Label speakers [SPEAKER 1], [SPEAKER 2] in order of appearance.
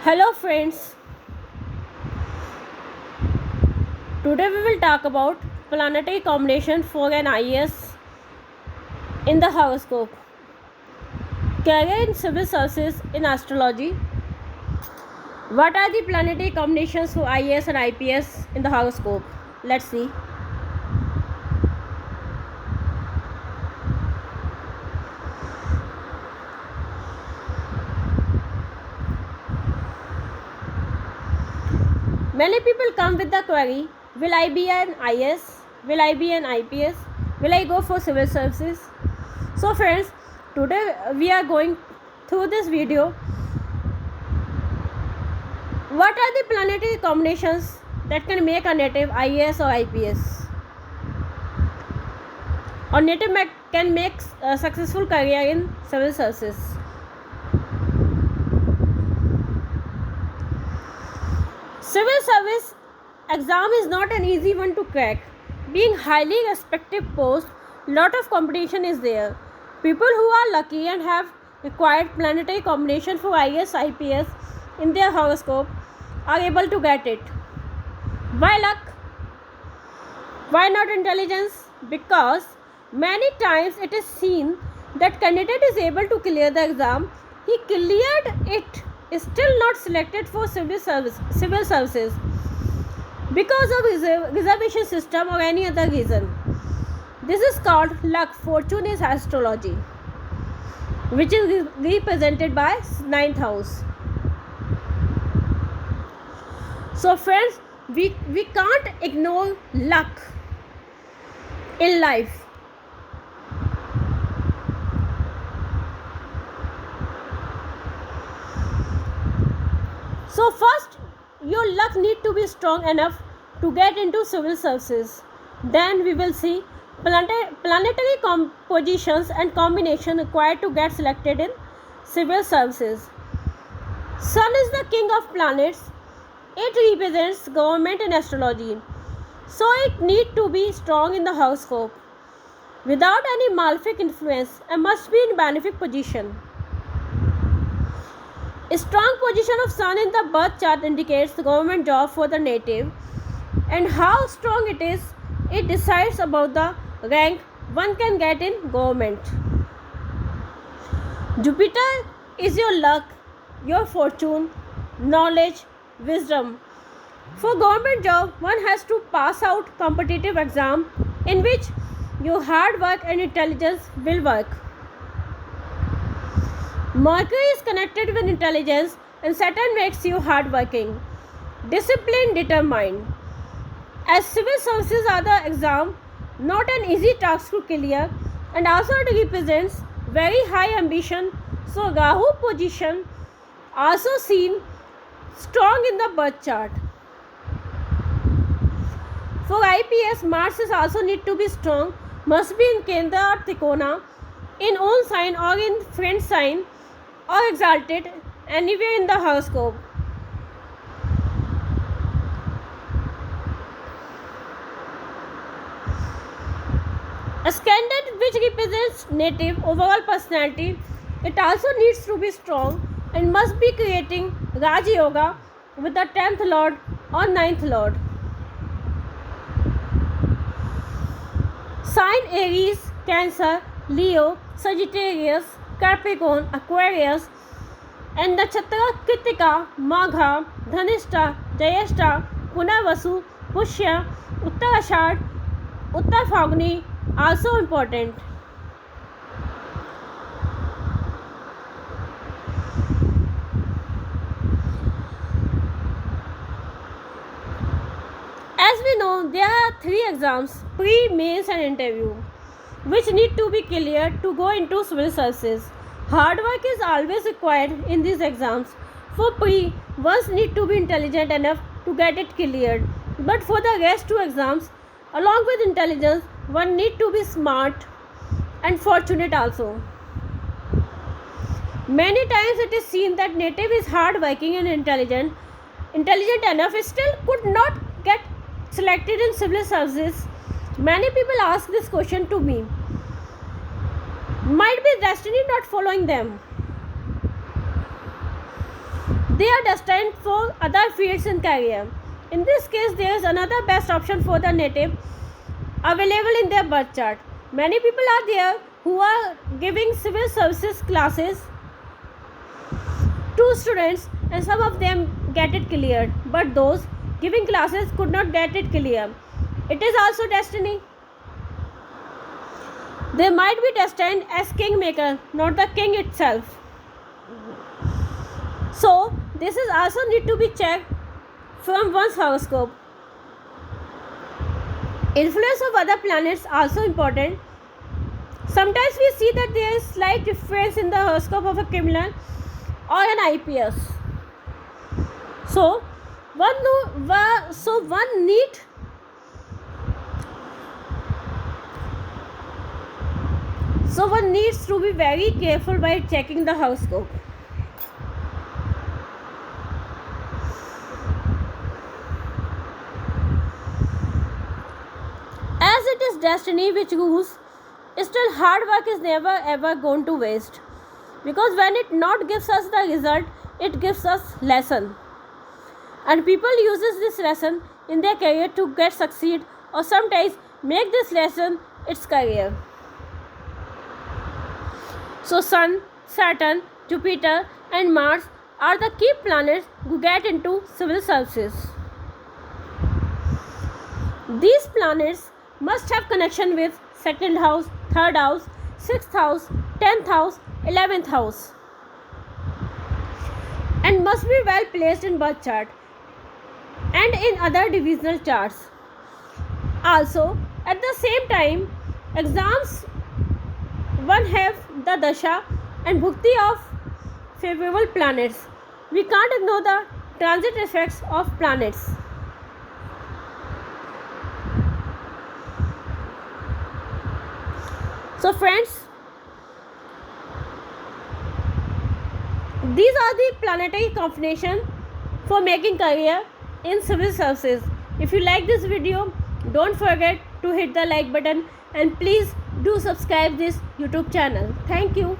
[SPEAKER 1] Hello friends, today we will talk about planetary combination for an IAS in the horoscope, career in civil services in astrology. What are the planetary combinations for IAS and IPS in the horoscope? Let's see. Many people come with the query, will I be an IAS? Will I be an IPS? Will I go for civil services? So friends, today we are going through this video. What are the planetary combinations that can make a native IAS or IPS? Or native can make a successful career in civil services. Civil service exam is not an easy one to crack. Being highly respected post, lot of competition is there. People who are lucky and have required planetary combination for IAS, IPS in their horoscope are able to get it. Why luck? Why not intelligence? Because many times it is seen that candidate is able to clear the exam. He cleared it, is still not selected for civil services because of reservation system or any other reason. This is called luck. Fortune is astrology, which is represented by 9th house. So friends, we can't ignore luck in life. So first, your luck need to be strong enough to get into civil services. Then we will see planetary compositions and combination required to get selected in civil services. Sun is the king of planets. It represents government in astrology. So it need to be strong in the horoscope without any malefic influence and must be in benefic position. A strong position of Sun in the birth chart indicates the government job for the native, and how strong it is, it decides about the rank one can get in government. Jupiter is your luck, your fortune, knowledge, wisdom. For government job, one has to pass out competitive exam in which your hard work and intelligence will work. Mercury is connected with intelligence and Saturn makes you hardworking, disciplined, determined. As civil services are the exam, not an easy task to clear, and also it represents very high ambition. So Rahu position also seen strong in the birth chart. For IPS, Mars is also need to be strong, must be in Kendra or Trikona, in own sign or in friend sign, or exalted anywhere in the horoscope. Ascendant, which represents native overall personality, it also needs to be strong and must be creating Raj Yoga with the 10th Lord or 9th Lord. Sign Aries, Cancer, Leo, Sagittarius, Capricorn, Aquarius, and Nakshatra Kritika, Magha, Dhanishta, Jyeshta, Punarvasu, Pushya, Uttarashad, Uttar Falguni also important. As we know, there are 3 exams, pre, mains and interview, which need to be cleared to go into civil services. Hard work is always required in these exams. For pre, one need to be intelligent enough to get it cleared. But for the rest 2 exams, along with intelligence, one need to be smart and fortunate also. Many times it is seen that native is hard working and intelligent enough, still could not get selected in civil services. Many people ask this question to me. Might be destiny not following them. they are destined for other fields in career. In this case, there is another best option for the native available in their birth chart. Many people are there who are giving civil services classes to students, and some of them get it cleared, but those giving classes could not get it clear. It is also destiny. They might be destined as kingmaker, not the king itself. So this is also need to be checked from one's horoscope. Influence of other planets also important. Sometimes we see that there is slight difference in the horoscope of a criminal or an IPS. So one needs to be very careful while checking the horoscope. As it is destiny which rules, still hard work is never ever going to waste. Because when it not gives us the result, it gives us lesson. And people uses this lesson in their career to get succeed, or sometimes make this lesson its career. So Sun, Saturn, Jupiter and Mars are the key planets who get into civil services. These planets must have connection with second house, third house, sixth house, 10th house, 11th house, and must be well placed in birth chart and in other divisional charts. Also, at the same time, exams one have the dasha and bhukti of favorable planets. We can't ignore the transit effects of planets. So friends, these are the planetary combination for making career in civil services. If you like this video, don't forget to hit the like button and please do subscribe this YouTube channel. Thank you.